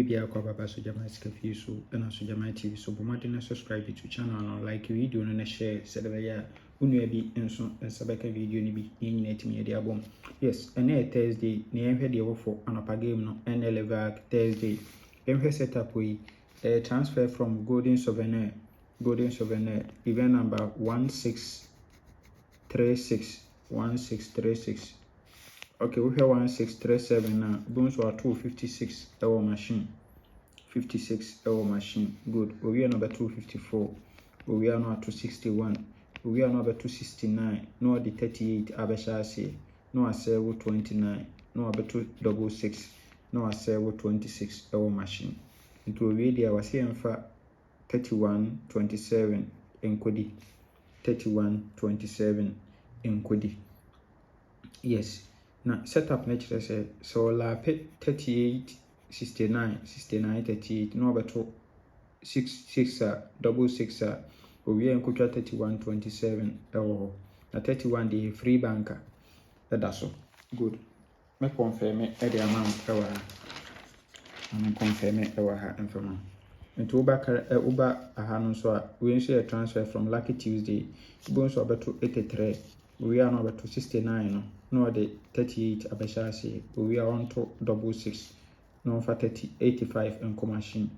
bibia kwa baba so jama skafi so na so jama TV so bomade na subscribe to channel no like video no na share se de ya unua bi enso sabeka video ni bi nyina etimi de abom. Yes, ene Thursday na yenhwe de wofo anapa game no Nla Vag Thursday. Yenhwe setup we transfer from Golden Souvenir event number 1636. Okay, we have 1637 now. Bones are 256 our machine. 56 our machine. Good. We are number 254. We are now 261. We are number 269. No the 38 abeshasi. No I say 29. No about 266. No I say 26 our machine. Into we there was here for 3127 enkodi. 3127 enkodi. Yes. Now setup nature say so la 38 69 38 no beto 66 double 6 we are enkotra 31 27 ewo na 31 the free banker that's so good me confirm the amount ewo ha me confirm ewo ha information into uba aha no so we share transfer from Lucky Tuesday bon so beto 83 we are now beto 69 no the 38 abeshasi we are on to double 6 no for 85 and machine.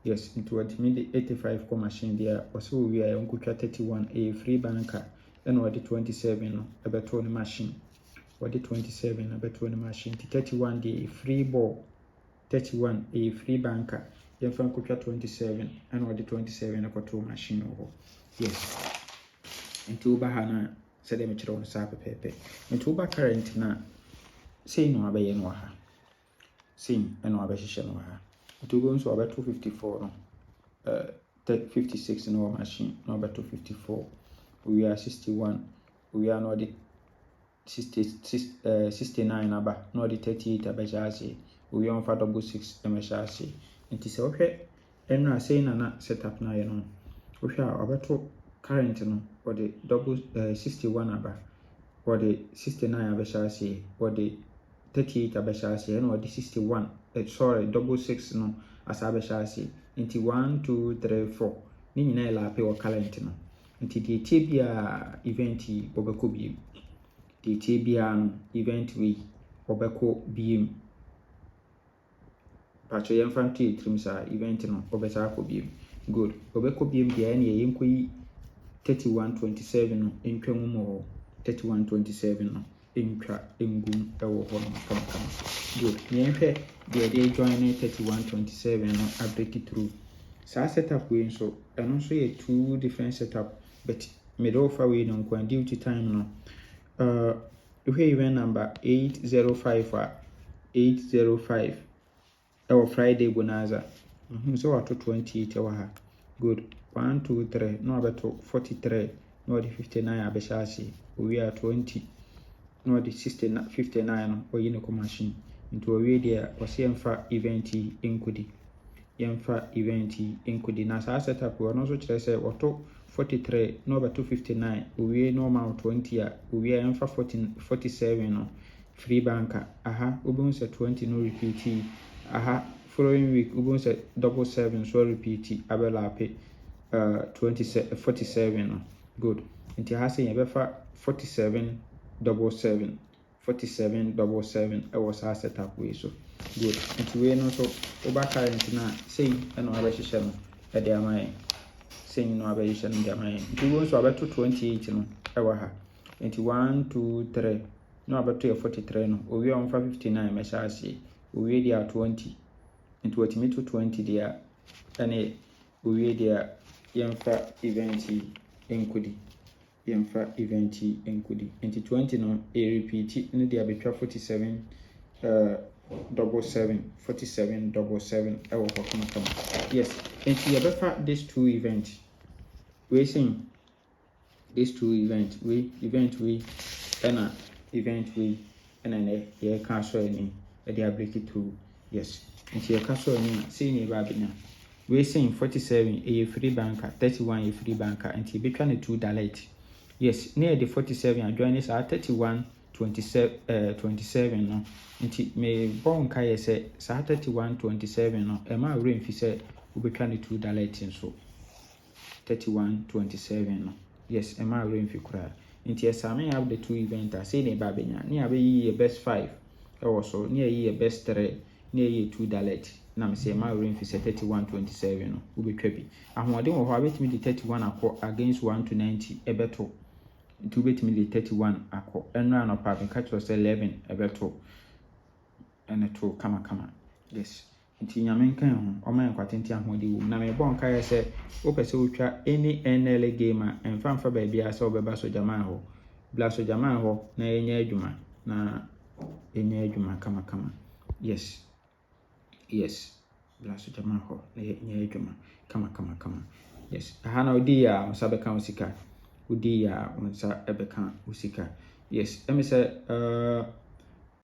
Yes, into what me the 85 machine there also we are on 31 a free banker and what the 27 no about 20 machine what the 27 about 20 machine 31 the free ball 31 a free banker then from 27 and what the 27 about 2 machine over. Yes, into bahana said them chiro sa pepe into ba current na say no abaye no ha sim and no abehye no ha to go so about 254 no 56 no machine no about 254 we are 61 we are not the 69 aba no the 38 abehye we on for double 6 emehye nti se ohwe enra say na setup na ye no ohwe abato current no or the double 61 aba or the 69 abeshasi or the 38 abeshasi and or the 61 sorry double 6 no as abeshasi into 1 2 3 4 ni nyina la pe o current no into the tibia event obeko biem the tibia event we obeko biem pacho yemfanti trimsa event no obesa ko biem good obeko biem dia na yenkoyi 3127 no entwamu mo 3127 no entwa engum ewo ho no kam good yenhwe de join 3127 no update through sa setup we so eno so ye two different setup but middle of we no kwa duty time no we event number 805 ewo Friday bonanza so wato 28 ewo ha good 1 2 3 no abeto 43 no the 59 abeshasi we are 20 no the 69 59 no oyine ko machine into we there osiemfa event enkudi yemfa event enkudi na sa setup we no so kire say oto 43 no abeto 59 we no ma 20 a we yemfa 47 no free banker aha obun say 20 no repeat aha following week obun say double 7 so repeat abelape 47 no good nti ha say yebefa 47 double 7 it was our setup way so good nti we no so oba current na say eno abehye no e de amai say no abehye no de amai nti we so abeto 28 no e wa ha nti 1 2 3 no abeto 43 no owi on 59 meshasi owi dia 20 nti watimi to 20 dia ene owi dia yemfa event enkudi into 20 no a repeat no dia betwa 47 double 7 ewo hokoma kama. Yes, into yebefa these two event we saying these two event we event and ne ye can so any they break it through. Yes, into ye can so any say ni ba bina we saying 47 a free banker 31 a free banker and he be trying to dilate. Yes, near the 47 and join us at 31 27 no nti me bon kai say sa 31-27 no e ma rain fi say ubetwa ne $2 nso 31-27 no yes e ma rain fi kura nti esame have the two event say ne ba benya ne abeyi ye best 5 e wo so ne ayi ye best 3 ne ayi $2 na me say ma rain fi say 31-27 no ubetwa bi ahoɔden wo ho abetimi di 31 akɔ against 1-90 ebeto nti ubetimi di 31 akɔ eno anopa be catch us 11 ebeto ene to kama yes nti nyame nkan ho o man kwatenti ahoɔden wo na me bon kai say wo pese wotwa any NLA game a emfa ba bia say obeba so jaman ho bla so jaman ho na enya adwuma na enya adwuma kama yes bla so jaman ho na enya adwuma kama yes aha na odi ya unsa beka usika odi ya unsa ebeka usika yes emi say